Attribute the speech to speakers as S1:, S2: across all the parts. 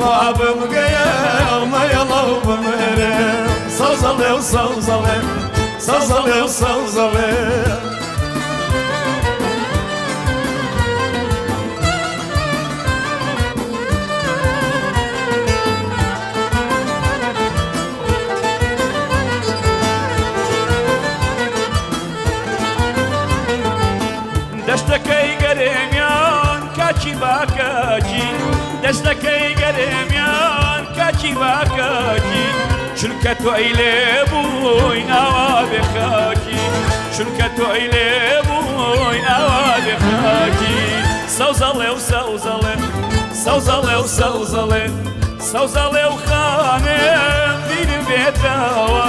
S1: خوابم گەیەڵمە یەڵە و بمێرێ سەوزەڵێ و سەوزەڵێ سەوزەڵێ و سەوزەڵێ
S2: دەستەکەی گەرێمیان کاچی باکەکی دەستەکەی گەرێمیان کاچی باکەکی چونکە تۆی لێ بووی ناوا بێخاکی چونکە تۆی لێ بووی ناوا بێخاکی سەوزەڵێ و سەوزەڵێ سەوزەڵێ و سەوزەڵێ سەوزەڵێ و خانێم بیرم بێتەوە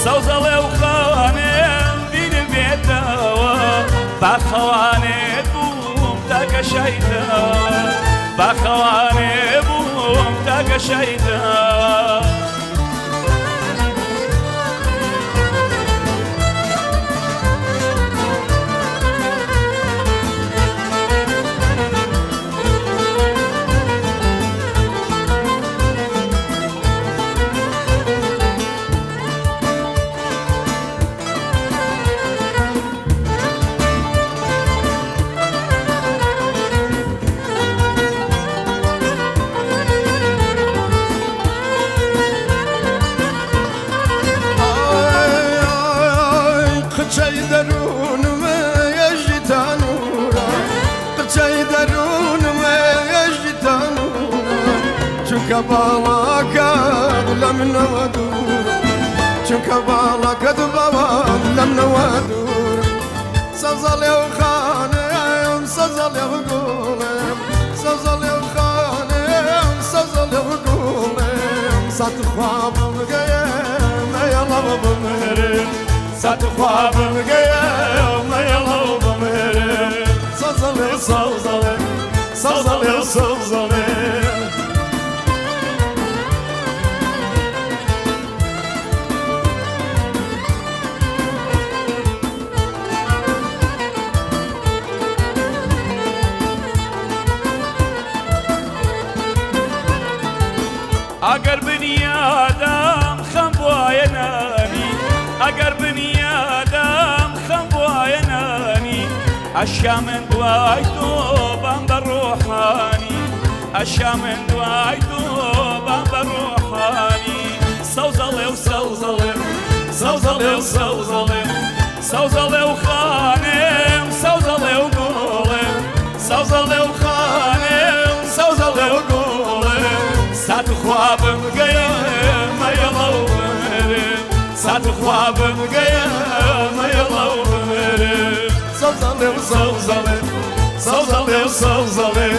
S2: سەوزەڵێ و خانێم بیرم بێتەوە باخەوانێت بووم تاگەشەیتەوە باخەوانێ بووم تاگەشەیتەوە
S1: چونکە باڵاکەت لە منەوە دوور چونکە باڵاکەت بەوان لە منەوە دوور سەوزەڵێ و خانێم سەوزەڵێ و گوڵێم سەوزەڵێ و خانێم سەوزەڵێ و گوڵێم سات خوابم گەیەمە یەڵە و بمێرێ سات خوابم گەیەمە یەڵە و بمێرێ سەوزەڵێ و سەوزەڵێ سەوزەڵێ و سەوزەڵێ
S2: ئەگەر بنیادام خەم وایە نانی ئەگەر بنیادام خەم وایە نانی ئەشیا من دوای تۆ بام بە ڕۆحانی ئەشیا من دوای تۆ بام بە ڕۆحانی سەوزەڵێ و سەوزەڵێ سەوزەڵێ و سەوزەڵێ سەوزەڵێ و خانێم سەوزەڵێ و گوڵێم سەوزەڵێ و خانێم سەوزەڵێ و گوڵێم سات خوابم گەیەمە یەڵە و بمێرێ سات خوابم گەیەمە یەڵە و بمێرێ سەوزەڵێ و سەوزەڵێ سەوزەڵێ و سەوزەڵێ